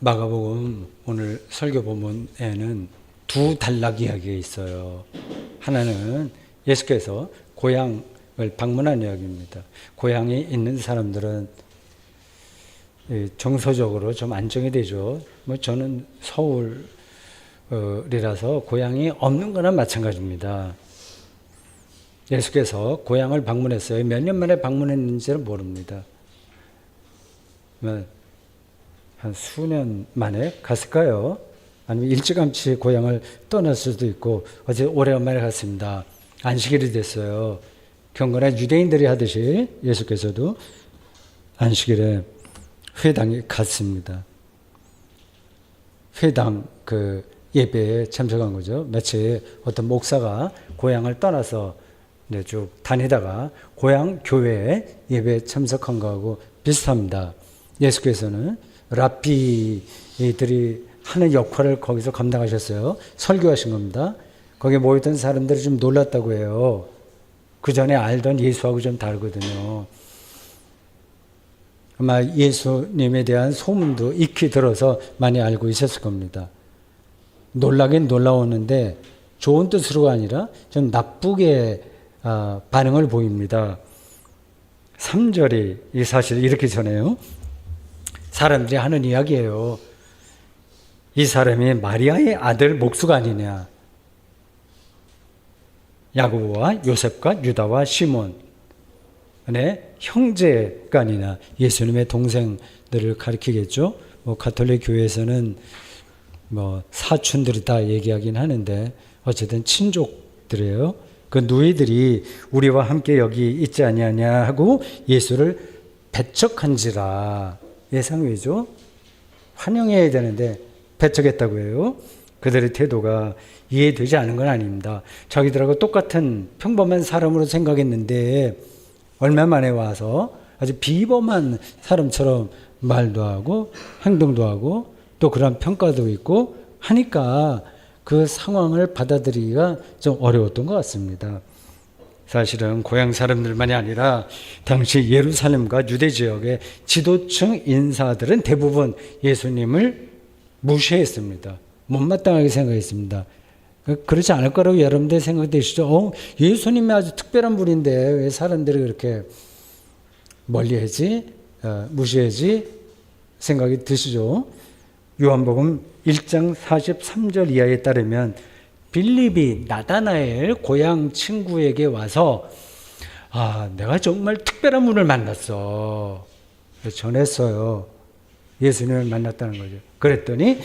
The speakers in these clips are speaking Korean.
마가복음 오늘 설교 본문에는 두 단락 이야기가 있어요. 하나는 예수께서 고향을 방문한 이야기입니다. 고향에 있는 사람들은 정서적으로 좀 안정이 되죠. 저는 서울이라서 고향이 없는 거나 마찬가지입니다. 예수께서 고향을 방문했어요. 몇 년 만에 방문했는지는 모릅니다. 한 수년 만에 갔을까요? 아니면 일찌감치 고향을 떠날 수도 있고, 어제 오래간만에 갔습니다. 안식일이 됐어요. 경건한 유대인들이 하듯이 예수께서도 안식일에 회당에 갔습니다. 회당 예배에 참석한 거죠. 마치 어떤 목사가 고향을 떠나서 쭉 다니다가 고향 교회에 예배에 참석한 거하고 비슷합니다. 예수께서는 랍비들이 하는 역할을 거기서 감당하셨어요. 설교하신 겁니다. 거기에 모였던 사람들이 좀 놀랐다고 해요. 그 전에 알던 예수하고 좀 다르거든요. 아마 예수님에 대한 소문도 익히 들어서 많이 알고 있었을 겁니다. 놀라긴 놀라웠는데 좋은 뜻으로가 아니라 좀 나쁘게 반응을 보입니다. 3절이 이 사실을 이렇게 전해요. 사람들이 하는 이야기예요. 이 사람이 마리아의 아들 목수가 아니냐. 야고보와 요셉과 유다와 시몬의 형제가 아니냐. 예수님의 동생들을 가리키겠죠. 가톨릭 교회에서는 사촌들이 다 얘기하긴 하는데 어쨌든 친족들이에요. 그 누이들이 우리와 함께 여기 있지 아니하냐 하고 예수를 배척한지라. 예상외죠. 환영해야 되는데 배척했다고 해요. 그들의 태도가 이해되지 않은 건 아닙니다. 자기들하고 똑같은 평범한 사람으로 생각했는데 얼마 만에 와서 아주 비범한 사람처럼 말도 하고 행동도 하고 또 그런 평가도 있고 하니까 그 상황을 받아들이기가 좀 어려웠던 것 같습니다. 사실은 고향 사람들만이 아니라 당시 예루살렘과 유대 지역의 지도층 인사들은 대부분 예수님을 무시했습니다. 못마땅하게 생각했습니다. 그렇지 않을 거라고 여러분들 생각되시죠? 예수님이 아주 특별한 분인데 왜 사람들이 그렇게 멀리하지, 무시하지 생각이 드시죠? 요한복음 1장 43절 이하에 따르면 빌립이 나다나엘 고향 친구에게 와서 내가 정말 특별한 분을 만났어. 전했어요. 예수님을 만났다는 거죠. 그랬더니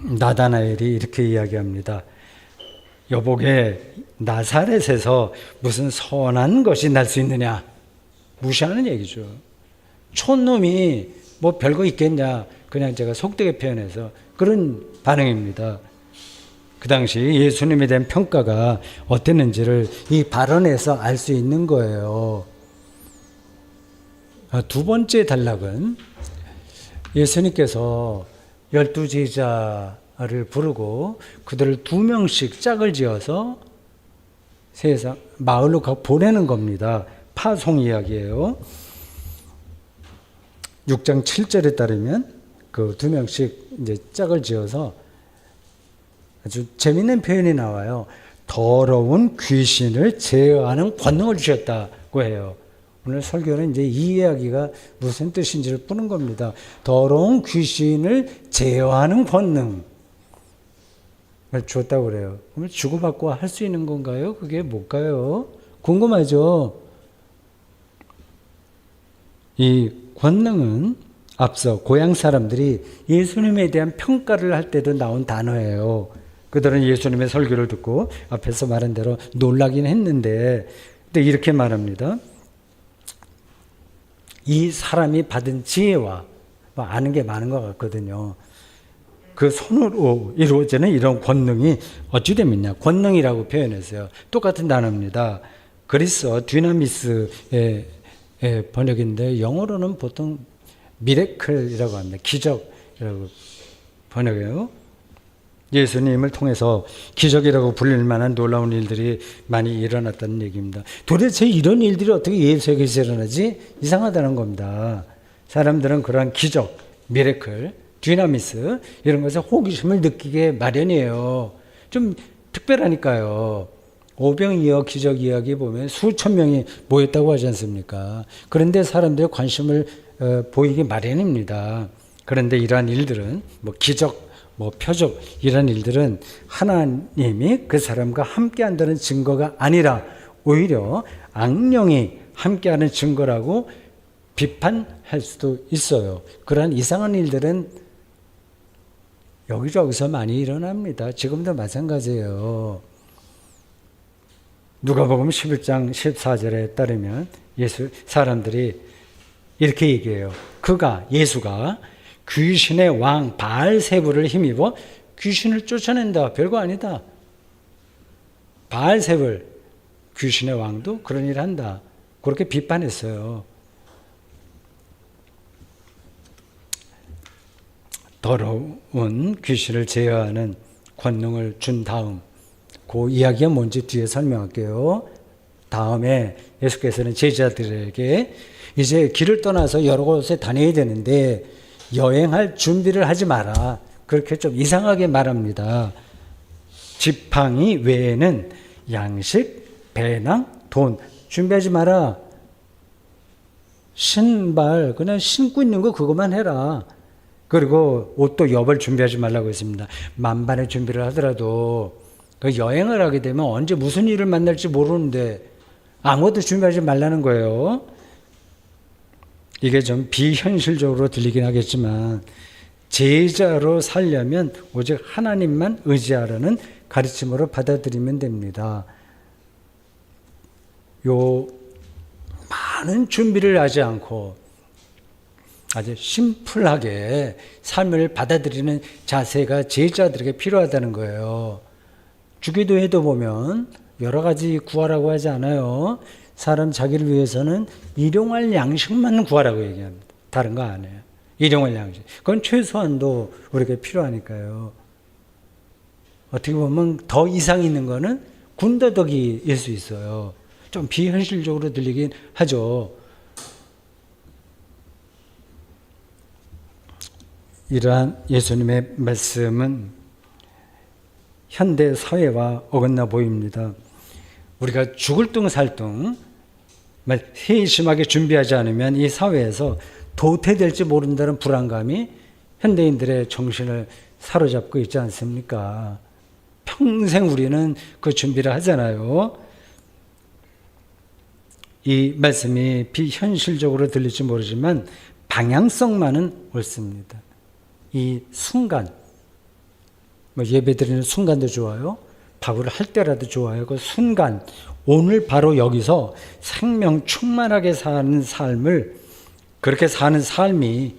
나다나엘이 이렇게 이야기합니다. 여보게 나사렛에서 무슨 선한 것이 날 수 있느냐. 무시하는 얘기죠. 촌놈이 뭐 별거 있겠냐. 그냥 제가 속되게 표현해서 그런 반응입니다. 그 당시 예수님에 대한 평가가 어땠는지를 이 발언에서 알 수 있는 거예요. 두 번째 단락은 예수님께서 12제자를 부르고 그들을 2명씩 짝을 지어서 세상 마을로 보내는 겁니다. 파송 이야기예요. 6장 7절에 따르면 그 2명씩 이제 짝을 지어서 아주 재미있는 표현이 나와요. 더러운 귀신을 제어하는 권능을 주셨다고 해요. 오늘 설교는 이제 이 이야기가 무슨 뜻인지를 푸는 겁니다. 더러운 귀신을 제어하는 권능을 주었다고 그래요. 그럼 주고받고 할 수 있는 건가요? 그게 뭘까요? 궁금하죠? 이 권능은 앞서 고향 사람들이 예수님에 대한 평가를 할 때도 나온 단어예요. 그들은 예수님의 설교를 듣고 앞에서 말한 대로 놀라긴 했는데 근데 이렇게 말합니다. 이 사람이 받은 지혜와 아는 게 많은 것 같거든요. 그 손으로 이루어지는 이런 권능이 어찌 되면요. 권능이라고 표현했어요. 똑같은 단어입니다. 그리스어 듀나미스의 번역인데 영어로는 보통 미래클이라고 합니다. 기적이라고 번역해요. 예수님을 통해서 기적이라고 불릴 만한 놀라운 일들이 많이 일어났다는 얘기입니다. 도대체 이런 일들이 어떻게 예수에게서 일어나지? 이상하다는 겁니다. 사람들은 그러한 기적, 미래클, 디나미스 이런 것에 호기심을 느끼게 마련이에요. 좀 특별하니까요. 오병이어 기적 이야기 보면 수천 명이 모였다고 하지 않습니까? 그런데 사람들의 관심을 보이기 마련입니다. 그런데 이러한 일들은 뭐 기적, 뭐 표적 이런 일들은 하나님이 그 사람과 함께한다는 증거가 아니라 오히려 악령이 함께하는 증거라고 비판할 수도 있어요. 그러한 이상한 일들은 여기저기서 많이 일어납니다. 지금도 마찬가지예요. 누가복음 11장 14절에 따르면 사람들이 이렇게 얘기해요. 예수가 귀신의 왕 바알세불을 힘입어 귀신을 쫓아낸다. 별거 아니다. 바알세불 귀신의 왕도 그런 일을 한다. 그렇게 비판했어요. 더러운 귀신을 제어하는 권능을 준 다음 그 이야기가 뭔지 뒤에 설명할게요. 다음에 예수께서는 제자들에게 이제 길을 떠나서 여러 곳에 다녀야 되는데 여행할 준비를 하지 마라. 그렇게 좀 이상하게 말합니다. 지팡이 외에는 양식, 배낭, 돈 준비하지 마라. 신발 그냥 신고 있는 거 그것만 해라. 그리고 옷도 여벌 준비하지 말라고 했습니다. 만반의 준비를 하더라도 그 여행을 하게 되면 언제 무슨 일을 만날지 모르는데 아무것도 준비하지 말라는 거예요. 이게 좀 비현실적으로 들리긴 하겠지만 제자로 살려면 오직 하나님만 의지하라는 가르침으로 받아들이면 됩니다. 요 많은 준비를 하지 않고 아주 심플하게 삶을 받아들이는 자세가 제자들에게 필요하다는 거예요. 주기도회도 보면 여러 가지 구하라고 하지 않아요. 사람 자기를 위해서는 일용할 양식만 구하라고 얘기합니다. 다른 거 안 해요. 일용할 양식. 그건 최소한도 우리에게 필요하니까요. 어떻게 보면 더 이상 있는 거는 군더더기일 수 있어요. 좀 비현실적으로 들리긴 하죠. 이러한 예수님의 말씀은 현대 사회와 어긋나 보입니다. 우리가 죽을 둥 살 둥 세심하게 준비하지 않으면 이 사회에서 도태될지 모른다는 불안감이 현대인들의 정신을 사로잡고 있지 않습니까? 평생 우리는 그 준비를 하잖아요. 이 말씀이 비현실적으로 들릴지 모르지만 방향성만은 옳습니다. 이 순간, 예배드리는 순간도 좋아요. 밥을 할 때라도 좋아요. 그 순간, 오늘 바로 여기서 생명 충만하게 사는 삶을, 그렇게 사는 삶이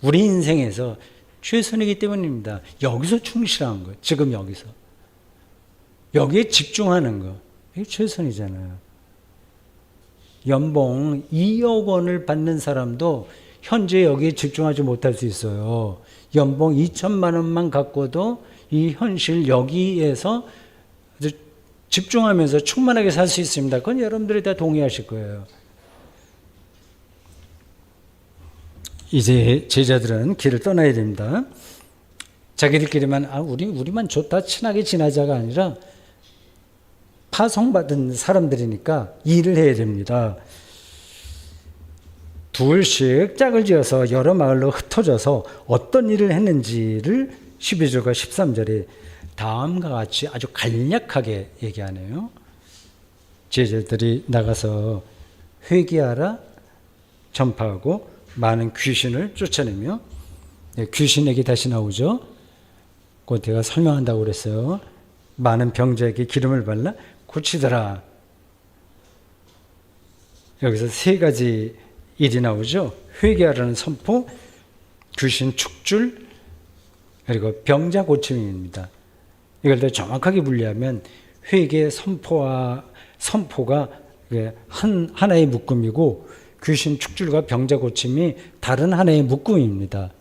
우리 인생에서 최선이기 때문입니다. 여기서 충실한 거, 지금 여기서. 여기에 집중하는 거, 이게 최선이잖아요. 연봉 2억 원을 받는 사람도 현재 여기에 집중하지 못할 수 있어요. 연봉 2천만 원만 갖고도 이 현실 여기에서 집중하면서 충만하게 살 수 있습니다. 그건 여러분들이 다 동의하실 거예요. 이제 제자들은 길을 떠나야 됩니다. 자기들끼리만 우리만 좋다 친하게 지나자가 아니라 파송받은 사람들이니까 일을 해야 됩니다. 둘씩 짝을 지어서 여러 마을로 흩어져서 어떤 일을 했는지를 12절과 13절에 다음과 같이 아주 간략하게 얘기하네요. 제자들이 나가서 회개하라 전파하고 많은 귀신을 쫓아내며, 귀신 얘기 다시 나오죠. 그거 제가 설명한다고 그랬어요. 많은 병자에게 기름을 발라 고치더라. 여기서 세 가지 일이 나오죠. 회개하라는 선포, 귀신 축줄, 그리고 병자 고침입니다. 이걸 더 정확하게 분리하면 회개 선포가 하나의 묶음이고 귀신 축줄과 병자 고침이 다른 하나의 묶음입니다.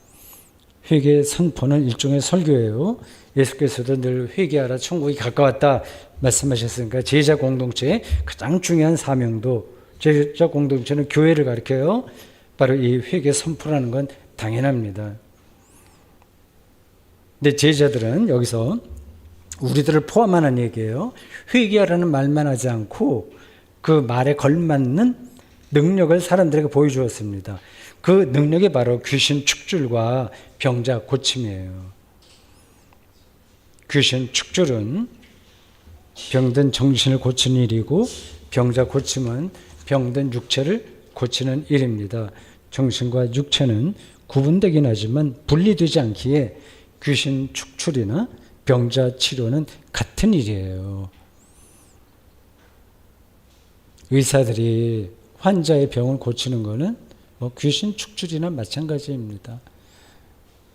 회개 선포는 일종의 설교예요. 예수께서도 늘 회개하라 천국이 가까웠다 말씀하셨으니까 제자 공동체의 가장 중요한 사명도, 제자 공동체는 교회를 가리켜요. 바로 이 회개 선포라는 건 당연합니다. 근데 제자들은 여기서 우리들을 포함하는 얘기예요. 회개하라는 말만 하지 않고 그 말에 걸맞는 능력을 사람들에게 보여주었습니다. 그 능력이 바로 귀신 축줄과 병자 고침이에요. 귀신 축줄은 병든 정신을 고치는 일이고 병자 고침은 병든 육체를 고치는 일입니다. 정신과 육체는 구분되긴 하지만 분리되지 않기에 귀신 축출이나 병자 치료는 같은 일이에요. 의사들이 환자의 병을 고치는 것은 귀신 축출이나 마찬가지입니다.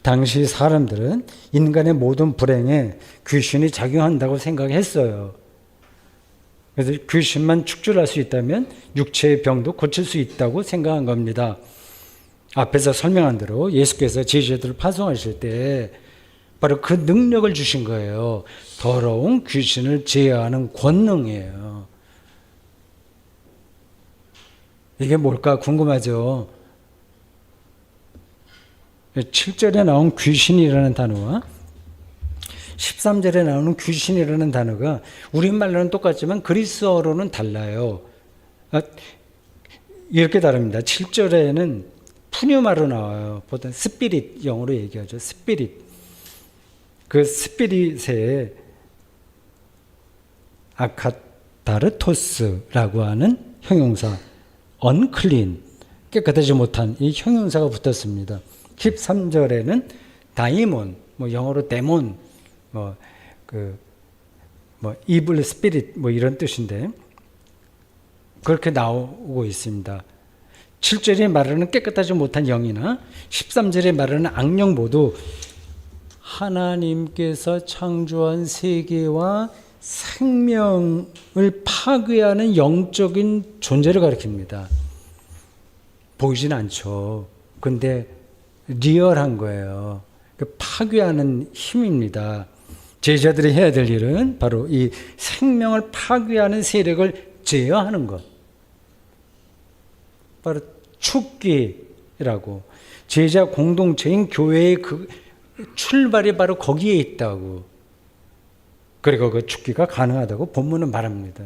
당시 사람들은 인간의 모든 불행에 귀신이 작용한다고 생각했어요. 그래서 귀신만 축출할 수 있다면 육체의 병도 고칠 수 있다고 생각한 겁니다. 앞에서 설명한 대로 예수께서 제자들을 파송하실 때 바로 그 능력을 주신 거예요. 더러운 귀신을 제어하는 권능이에요. 이게 뭘까 궁금하죠? 7절에 나온 귀신이라는 단어와 13절에 나오는 귀신이라는 단어가 우리말로는 똑같지만 그리스어로는 달라요. 이렇게 다릅니다. 7절에는 푸뉴마로 나와요. 보통 스피릿, 영어로 얘기하죠. 스피릿. 그 스피릿에 아카타르토스라고 하는 형용사, unclean, 깨끗하지 못한 이 형용사가 붙었습니다. 13절에는 다이몬, 영어로 데몬, evil spirit, 이런 뜻인데, 그렇게 나오고 있습니다. 7절에 말하는 깨끗하지 못한 영이나 13절에 말하는 악령 모두 하나님께서 창조한 세계와 생명을 파괴하는 영적인 존재를 가리킵니다. 보이진 않죠. 근데 리얼한 거예요. 파괴하는 힘입니다. 제자들이 해야 될 일은 바로 이 생명을 파괴하는 세력을 제어하는 것. 바로 축기라고. 제자 공동체인 교회의 그 출발이 바로 거기에 있다고. 그리고 그 축기가 가능하다고 본문은 말합니다.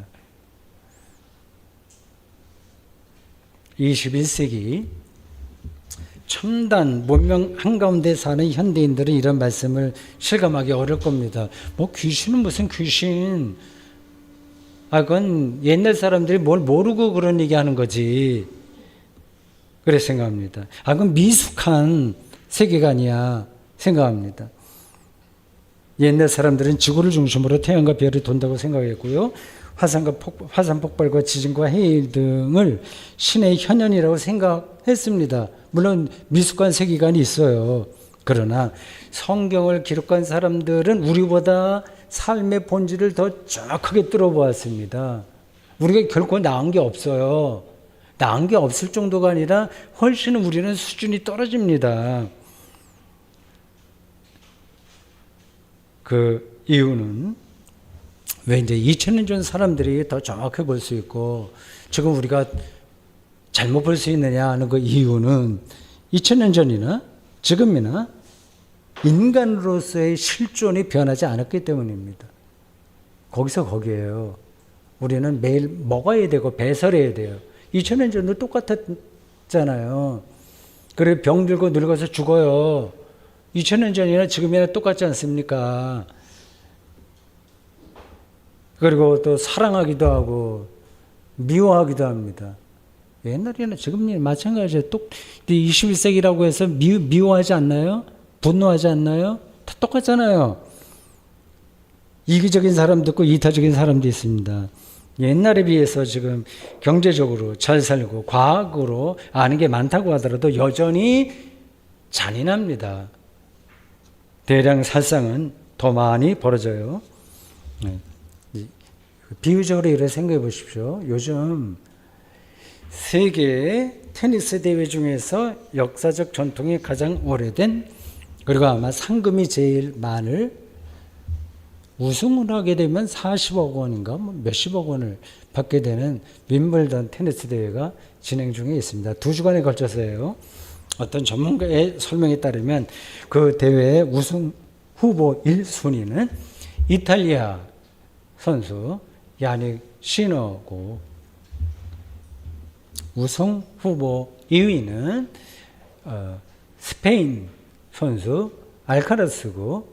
21세기 첨단 문명 한가운데 사는 현대인들은 이런 말씀을 실감하기 어려울 겁니다. 귀신은 무슨 귀신. 그건 옛날 사람들이 뭘 모르고 그런 얘기 하는 거지. 그래 생각합니다. 그건 미숙한 세계관이야 생각합니다. 옛날 사람들은 지구를 중심으로 태양과 별이 돈다고 생각했고요. 화산 폭발과 지진과 해일 등을 신의 현현이라고 생각했습니다. 물론 미숙한 세계관이 있어요. 그러나 성경을 기록한 사람들은 우리보다 삶의 본질을 더 정확하게 뚫어보았습니다. 우리가 결코 나은 게 없어요. 나은 게 없을 정도가 아니라 훨씬 우리는 수준이 떨어집니다. 그 이유는 왜 이제 2000년 전 사람들이 더 정확하게 볼 수 있고 지금 우리가 잘못 볼 수 있느냐 하는 그 이유는 2000년 전이나 지금이나 인간으로서의 실존이 변하지 않았기 때문입니다. 거기서 거기에요. 우리는 매일 먹어야 되고 배설해야 돼요. 2000년 전도 똑같았잖아요. 그래 병 들고 늙어서 죽어요. 2000년 전이나 지금이나 똑같지 않습니까? 그리고 또 사랑하기도 하고 미워하기도 합니다. 옛날에는 지금이 마찬가지예요. 21세기라고 해서 미워하지 않나요? 분노하지 않나요? 다 똑같잖아요. 이기적인 사람도 있고 이타적인 사람도 있습니다. 옛날에 비해서 지금 경제적으로 잘 살고 과학으로 아는 게 많다고 하더라도 여전히 잔인합니다. 대량 살상은 더 많이 벌어져요. 비유적으로 이렇게 생각해 보십시오. 요즘 세계 테니스 대회 중에서 역사적 전통이 가장 오래된 그리고 아마 상금이 제일 많을 우승을 하게 되면 40억 원인가 몇십억 원을 받게 되는 윈블던 테니스 대회가 진행 중에 있습니다. 2주간에 걸쳐서요. 어떤 전문가의 설명에 따르면 그 대회에 우승 후보 1순위는 이탈리아 선수 야닉 시너고, 우승 후보 2위는 스페인 선수 알카라스고,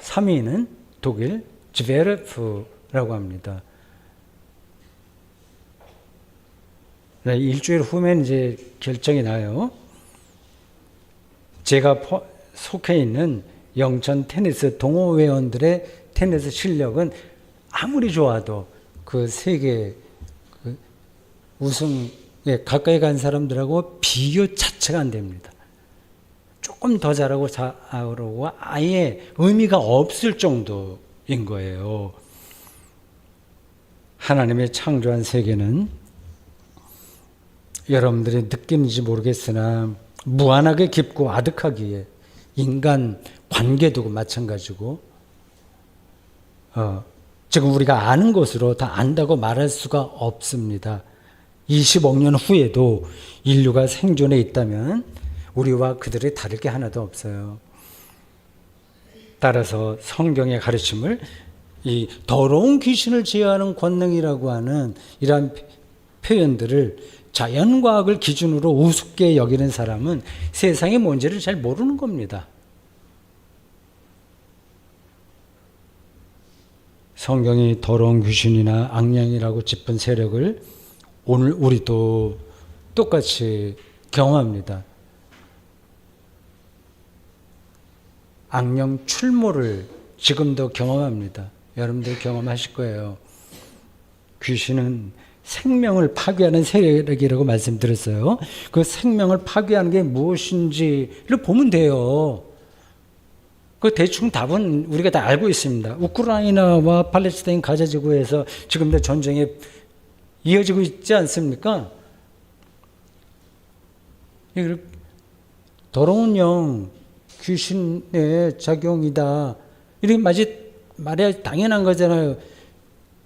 3위는 독일 지베르프라고 합니다. 네, 일주일 후면 이제 결정이 나요. 제가 속해 있는 영천 테니스 동호회원들의 테니스 실력은 아무리 좋아도 그 세계 그 우승에 가까이 간 사람들하고 비교 자체가 안 됩니다. 조금 더 잘하고 아예 의미가 없을 정도인 거예요. 하나님의 창조한 세계는 여러분들이 느끼는지 모르겠으나 무한하게 깊고 아득하기에 인간 관계도 마찬가지고 지금 우리가 아는 것으로 다 안다고 말할 수가 없습니다. 20억 년 후에도 인류가 생존해 있다면 우리와 그들이 다를 게 하나도 없어요. 따라서 성경의 가르침을 이 더러운 귀신을 제어하는 권능이라고 하는 이러한 표현들을 자연과학을 기준으로 우습게 여기는 사람은 세상이 뭔지를 잘 모르는 겁니다. 성경이 더러운 귀신이나 악령이라고 짚은 세력을 오늘 우리도 똑같이 경험합니다. 악령 출몰을 지금도 경험합니다. 여러분들 경험하실 거예요. 귀신은 생명을 파괴하는 세력이라고 말씀드렸어요. 그 생명을 파괴하는 게 무엇인지를 보면 돼요. 그 대충 답은 우리가 다 알고 있습니다. 우크라이나와 팔레스타인 가자 지구에서 지금도 전쟁이 이어지고 있지 않습니까? 더러운 영, 귀신의 작용이다. 이렇게 말해야 당연한 거잖아요.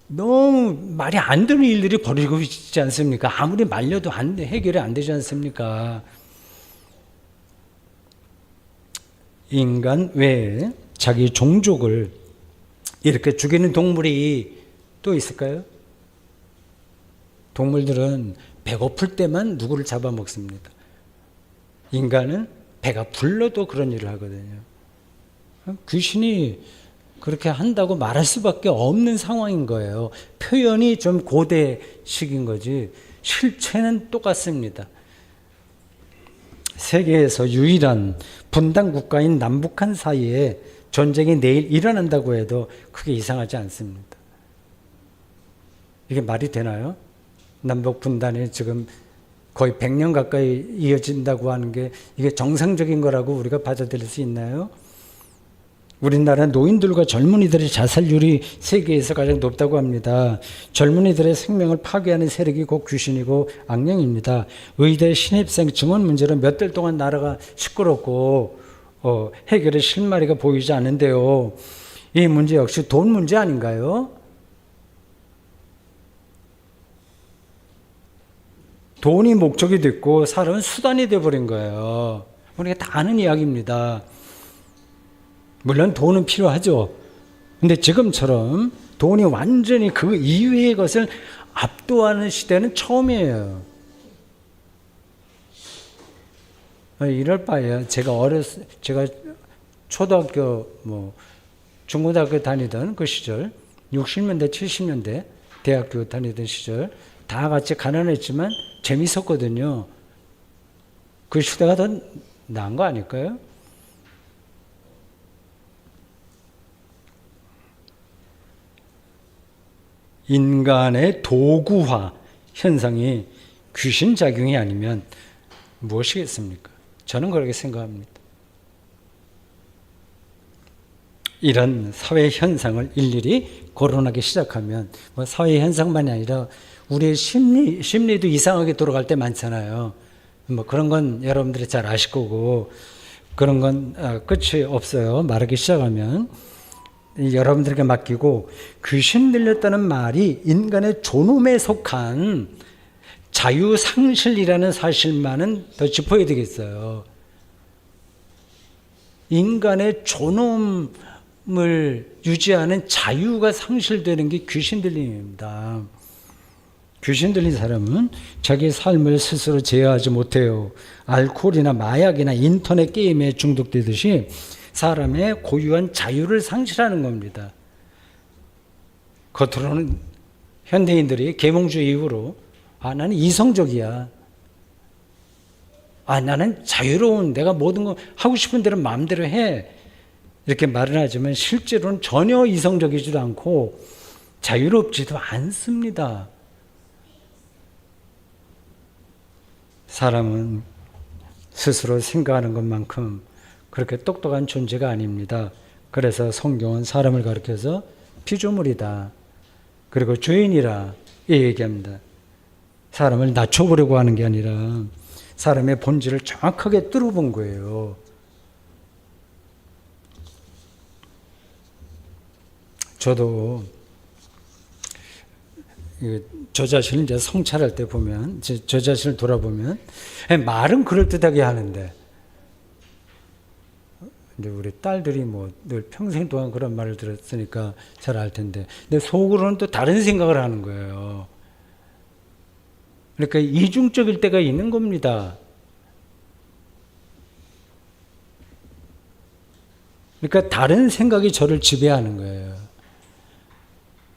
너무 말이 안 되는 일들이 벌어지고 있지 않습니까? 아무리 말려도 해결이 안 되지 않습니까? 인간 외에 자기 종족을 이렇게 죽이는 동물이 또 있을까요? 동물들은 배고플 때만 누구를 잡아먹습니다. 인간은 배가 불러도 그런 일을 하거든요. 귀신이 그렇게 한다고 말할 수밖에 없는 상황인 거예요. 표현이 좀 고대식인 거지 실체는 똑같습니다. 세계에서 유일한 분단 국가인 남북한 사이에 전쟁이 내일 일어난다고 해도 크게 이상하지 않습니다. 이게 말이 되나요? 남북 분단이 지금 거의 100년 가까이 이어진다고 하는 게 이게 정상적인 거라고 우리가 받아들일 수 있나요? 우리나라 노인들과 젊은이들의 자살률이 세계에서 가장 높다고 합니다. 젊은이들의 생명을 파괴하는 세력이 곧 귀신이고 악령입니다. 의대 신입생 증원 문제로 몇 달 동안 나라가 시끄럽고 해결의 실마리가 보이지 않는데요. 이 문제 역시 돈 문제 아닌가요? 돈이 목적이 됐고 사람은 수단이 되어버린 거예요. 우리가 다 아는 이야기입니다. 물론 돈은 필요하죠. 근데 지금처럼 돈이 완전히 그 이외의 것을 압도하는 시대는 처음이에요. 이럴 바에야 제가 초등학교 중고등학교 다니던 그 시절 60년대 70년대 대학교 다니던 시절 다 같이 가난했지만 재밌었거든요. 그 시대가 더 나은 거 아닐까요? 인간의 도구화 현상이 귀신 작용이 아니면 무엇이겠습니까? 저는 그렇게 생각합니다. 이런 사회 현상을 일일이 거론하기 시작하면 사회 현상만이 아니라 우리의 심리도 이상하게 돌아갈 때 많잖아요. 그런 건 여러분들이 잘 아실 거고 그런 건 끝이 없어요. 말하기 시작하면 여러분들에게 맡기고 귀신 들렸다는 말이 인간의 존엄에 속한 자유상실이라는 사실만은 더 짚어야 되겠어요. 인간의 존엄 유지하는 자유가 상실되는 게 귀신 들림입니다. 귀신 들린 사람은 자기 삶을 스스로 제어하지 못해요. 알코올이나 마약이나 인터넷 게임에 중독되듯이 사람의 고유한 자유를 상실하는 겁니다. 겉으로는 현대인들이 계몽주의 이후로 나는 이성적이야. 나는 자유로운, 내가 모든 거 하고 싶은 대로 마음대로 해. 이렇게 말은 하지만 실제로는 전혀 이성적이지도 않고 자유롭지도 않습니다. 사람은 스스로 생각하는 것만큼 그렇게 똑똑한 존재가 아닙니다. 그래서 성경은 사람을 가리켜서 피조물이다. 그리고 죄인이라 얘기합니다. 사람을 낮춰보려고 하는 게 아니라 사람의 본질을 정확하게 뚫어본 거예요. 저도 저 자신을 이제 성찰할 때 보면, 저 자신을 돌아보면, 말은 그럴듯하게 하는데, 이제 우리 딸들이 뭐 늘 평생 동안 그런 말을 들었으니까 잘 알 텐데, 근데 속으로는 또 다른 생각을 하는 거예요. 그러니까 이중적일 때가 있는 겁니다. 그러니까 다른 생각이 저를 지배하는 거예요.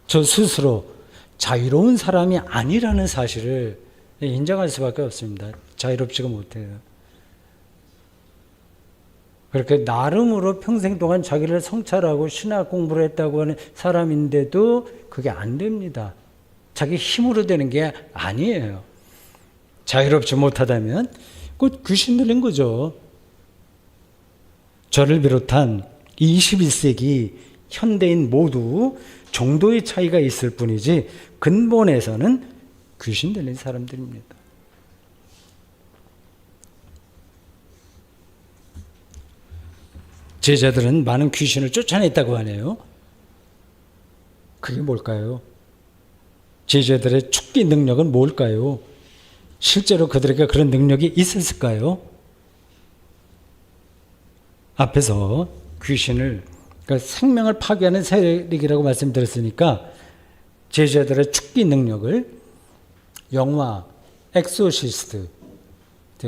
저 스스로 자유로운 사람이 아니라는 사실을 인정할 수밖에 없습니다. 자유롭지가 못해요. 그렇게 나름으로 평생 동안 자기를 성찰하고 신학 공부를 했다고 하는 사람인데도 그게 안 됩니다. 자기 힘으로 되는 게 아니에요. 자유롭지 못하다면 곧 귀신 들린 거죠. 저를 비롯한 21세기 현대인 모두 정도의 차이가 있을 뿐이지 근본에서는 귀신 들린 사람들입니다. 제자들은 많은 귀신을 쫓아냈다고 하네요. 그게 뭘까요? 제자들의 축기 능력은 뭘까요? 실제로 그들에게 그런 능력이 있었을까요? 앞에서 귀신을, 그러니까 생명을 파괴하는 세력이라고 말씀드렸으니까 제자들의 축기 능력을 영화 엑소시스트,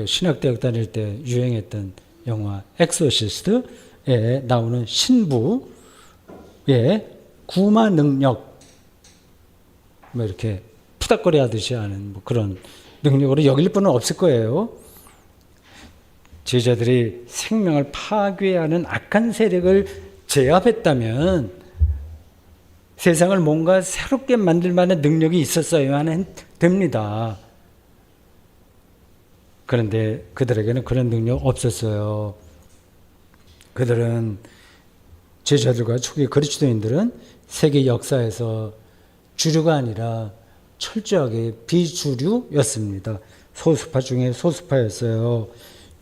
신학대학 다닐 때 유행했던 영화 엑소시스트에 나오는 신부의 구마 능력, 뭐 이렇게 푸닥거리 하듯이 하는 뭐 그런 능력으로 여길 분은 없을 거예요. 제자들이 생명을 파괴하는 악한 세력을 제압했다면 세상을 뭔가 새롭게 만들 만한 능력이 있었어야만 됩니다. 그런데 그들에게는 그런 능력 없었어요. 그들은, 제자들과 초기 그리스도인들은 세계 역사에서 주류가 아니라 철저하게 비주류였습니다. 소수파 중에 소수파였어요.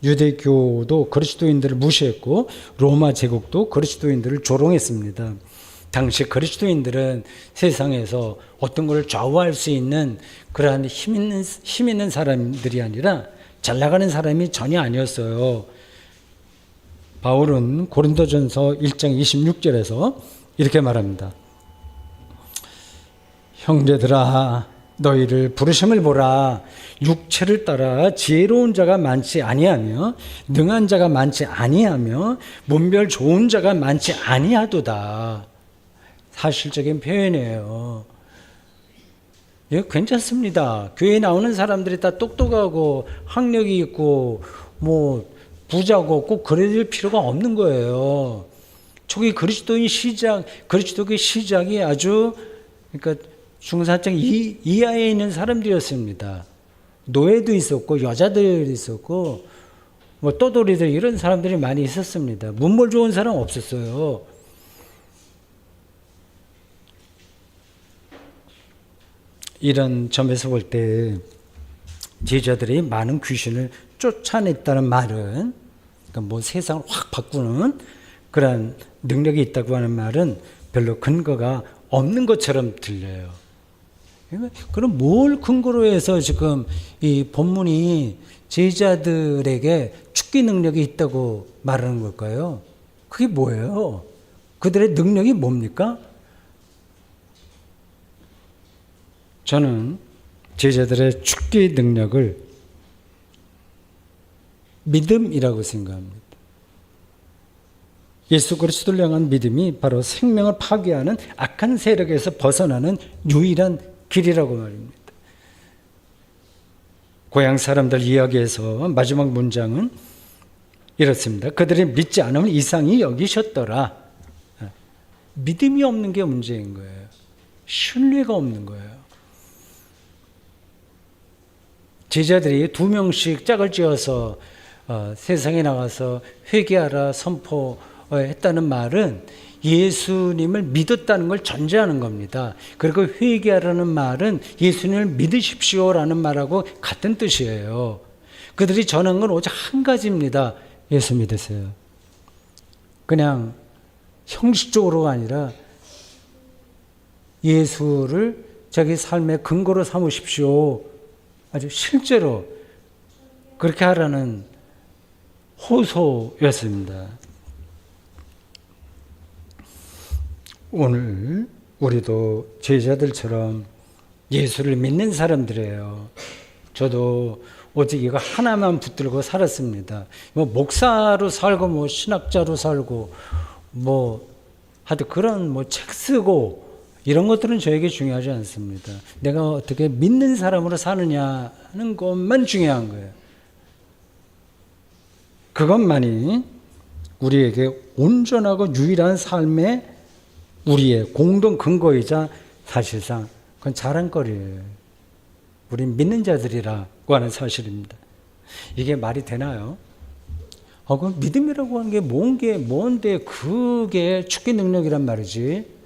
유대교도 그리스도인들을 무시했고 로마 제국도 그리스도인들을 조롱했습니다. 당시 그리스도인들은 세상에서 어떤 것을 좌우할 수 있는 그러한 힘 있는 사람들이 아니라 잘 나가는 사람이 전혀 아니었어요. 바울은 고린도전서 1장 26절에서 이렇게 말합니다. 형제들아, 너희를 부르심을 보라. 육체를 따라 지혜로운 자가 많지 아니하며 능한 자가 많지 아니하며 문별 좋은 자가 많지 아니하도다. 사실적인 표현이에요. 예, 괜찮습니다. 교회에 나오는 사람들이 다 똑똑하고 학력이 있고 뭐 부자고 꼭 그럴 필요가 없는 거예요. 초기 그리스도의 시작이 아주, 그러니까 중산층 이하에 있는 사람들이었습니다. 노예도 있었고 여자들이 있었고 뭐 떠돌이들, 이런 사람들이 많이 있었습니다. 문물 좋은 사람 없었어요. 이런 점에서 볼 때 제자들이 많은 귀신을 쫓아냈다는 말은, 그러니까 뭐 세상을 확 바꾸는 그런 능력이 있다고 하는 말은 별로 근거가 없는 것처럼 들려요. 그럼 뭘 근거로 해서 지금 이 본문이 제자들에게 축기 능력이 있다고 말하는 걸까요? 그게 뭐예요? 그들의 능력이 뭡니까? 저는 제자들의 축기의 능력을 믿음이라고 생각합니다. 예수 그리스도를 향한 믿음이 바로 생명을 파괴하는 악한 세력에서 벗어나는 유일한 길이라고 말입니다. 고향 사람들 이야기에서 마지막 문장은 이렇습니다. 그들이 믿지 않으면 이상히 여기셨더라. 믿음이 없는 게 문제인 거예요. 신뢰가 없는 거예요. 제자들이 2명씩 짝을 지어서 세상에 나가서 회개하라 선포했다는 말은 예수님을 믿었다는 걸 전제하는 겁니다. 그리고 회개하라는 말은 예수님을 믿으십시오라는 말하고 같은 뜻이에요. 그들이 전한 건 오직 한 가지입니다. 예수 믿으세요. 그냥 형식적으로가 아니라 예수를 자기 삶의 근거로 삼으십시오. 아주 실제로 그렇게 하라는 호소였습니다. 오늘 우리도 제자들처럼 예수를 믿는 사람들이에요. 저도 오직 이거 하나만 붙들고 살았습니다. 뭐 목사로 살고 신학자로 살고 하여튼 그런 책 쓰고 이런 것들은 저에게 중요하지 않습니다. 내가 어떻게 믿는 사람으로 사느냐는 것만 중요한 거예요. 그것만이 우리에게 온전하고 유일한 삶의 우리의 공동 근거이자 사실상 그건 자랑거리예요. 우린 믿는 자들이라고 하는 사실입니다. 이게 말이 되나요? 그 믿음이라고 하는 게 뭔데 그게 축기 능력이란 말이지.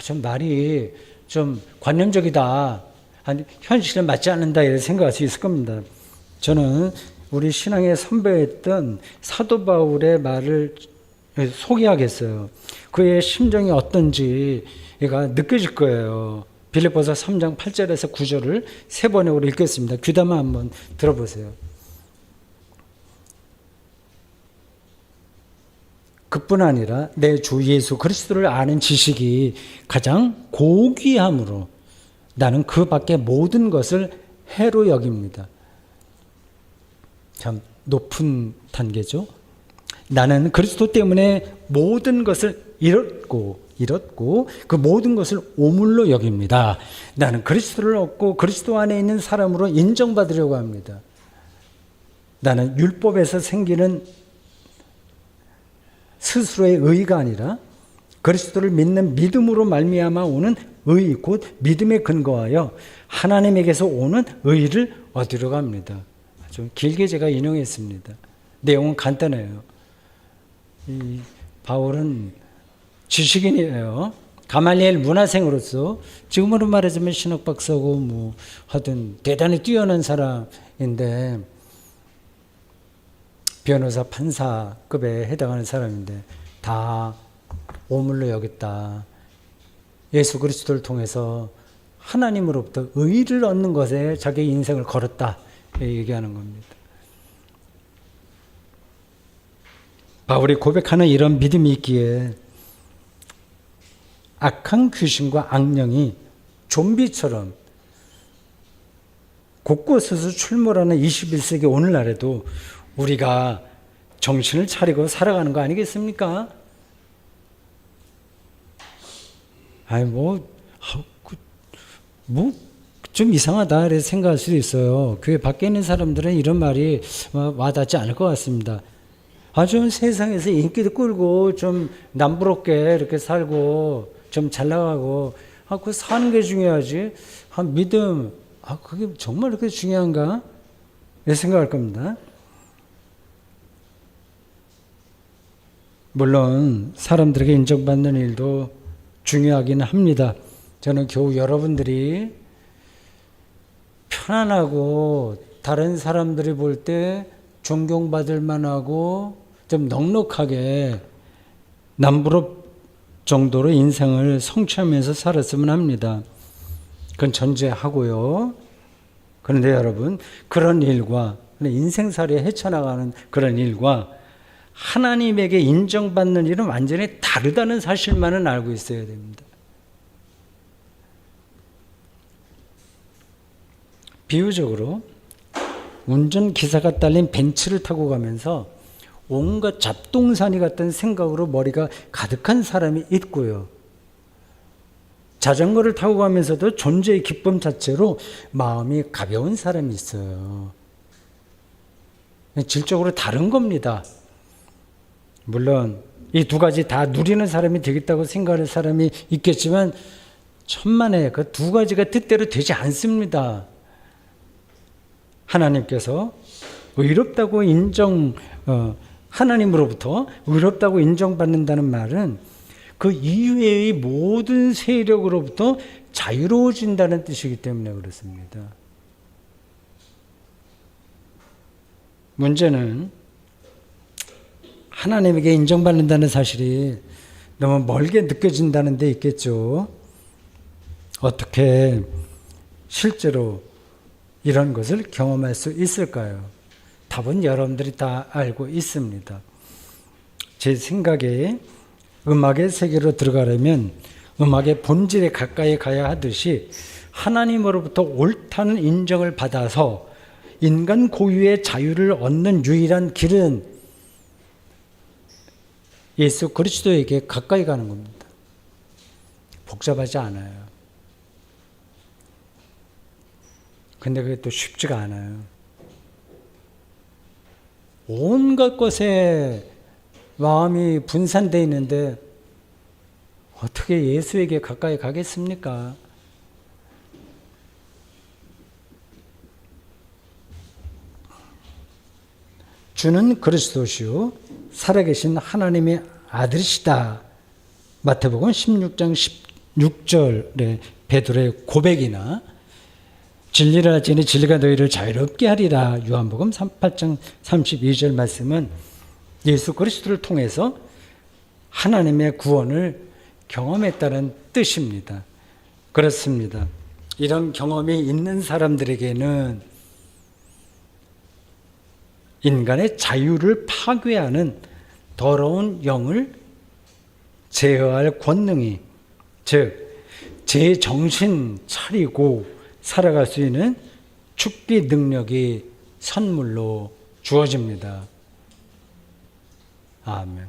좀 말이 좀 관념적이다. 아니, 현실에 맞지 않는다. 이렇게 생각할 수 있을 겁니다. 저는 우리 신앙의 선배였던 사도 바울의 말을 소개하겠어요. 그의 심정이 어떤지가 느껴질 거예요. 빌립보서 3장 8절에서 9절을 세 번역으로 읽겠습니다. 귀담아 한번 들어보세요. 그뿐 아니라 내 주 예수 그리스도를 아는 지식이 가장 고귀함으로 나는 그 밖의 모든 것을 해로 여깁니다. 참 높은 단계죠. 나는 그리스도 때문에 모든 것을 잃었고 그 모든 것을 오물로 여깁니다. 나는 그리스도를 얻고 그리스도 안에 있는 사람으로 인정받으려고 합니다. 나는 율법에서 생기는 스스로의 의가 아니라 그리스도를 믿는 믿음으로 말미암아 오는 의 곧 믿음에 근거하여 하나님에게서 오는 의를 얻으려고 합니다. 좀 길게 제가 인용했습니다. 내용은 간단해요. 이 바울은 지식인이에요. 가말리엘 문화생으로서 지금으로 말하자면 신학 박사고 하여튼 대단히 뛰어난 사람인데 변호사 판사급에 해당하는 사람인데 다 오물로 여겼다. 예수 그리스도를 통해서 하나님으로부터 의를 얻는 것에 자기 인생을 걸었다. 얘기하는 겁니다. 바울이 고백하는 이런 믿음이 있기에 악한 귀신과 악령이 좀비처럼 곳곳에서 출몰하는 21세기 오늘날에도 우리가 정신을 차리고 살아가는 거 아니겠습니까? 좀 이상하다 이렇게 생각할 수도 있어요. 교회 밖에 있는 사람들은 이런 말이 와닿지 않을 것 같습니다. 좀 세상에서 인기도 끌고 좀 남부럽게 이렇게 살고 좀 잘 나가고 그 사는 게 중요하지. 믿음 그게 정말 그렇게 중요한가? 이렇게 생각할 겁니다. 물론 사람들에게 인정받는 일도 중요하긴 합니다. 저는 겨우 여러분들이 편안하고 다른 사람들이 볼 때 존경받을 만하고 좀 넉넉하게 남부럽 정도로 인생을 성취하면서 살았으면 합니다. 그건 전제하고요. 그런데 여러분, 그런 일과 인생살이에 헤쳐나가는 그런 일과 하나님에게 인정받는 일은 완전히 다르다는 사실만은 알고 있어야 됩니다. 비유적으로 운전기사가 딸린 벤츠를 타고 가면서 온갖 잡동사니 같은 생각으로 머리가 가득한 사람이 있고요. 자전거를 타고 가면서도 존재의 기쁨 자체로 마음이 가벼운 사람이 있어요. 질적으로 다른 겁니다. 물론 이 두 가지 다 누리는 사람이 되겠다고 생각하는 사람이 있겠지만 천만에 그 두 가지가 뜻대로 되지 않습니다. 하나님께서 의롭다고 하나님으로부터 의롭다고 인정받는다는 말은 그 이외의 모든 세력으로부터 자유로워진다는 뜻이기 때문에 그렇습니다. 문제는 하나님에게 인정받는다는 사실이 너무 멀게 느껴진다는 데 있겠죠. 어떻게 실제로 이런 것을 경험할 수 있을까요? 답은 여러분들이 다 알고 있습니다. 제 생각에 음악의 세계로 들어가려면 음악의 본질에 가까이 가야 하듯이 하나님으로부터 옳다는 인정을 받아서 인간 고유의 자유를 얻는 유일한 길은 예수 그리스도에게 가까이 가는 겁니다. 복잡하지 않아요. 근데 그게 또 쉽지가 않아요. 온갖 것에 마음이 분산되어 있는데 어떻게 예수에게 가까이 가겠습니까? 주는 그리스도시요 살아계신 하나님의 아들이시다. 마태복음 16장 16절의 베드로의 고백이나 진리를 알지니 진리가 너희를 자유롭게 하리라. 요한복음 8장 32절 말씀은 예수 그리스도를 통해서 하나님의 구원을 경험했다는 뜻입니다. 그렇습니다. 이런 경험이 있는 사람들에게는 인간의 자유를 파괴하는 더러운 영을 제어할 권능이, 즉 제 정신 차리고 살아갈 수 있는 축기 능력이 선물로 주어집니다. 아멘.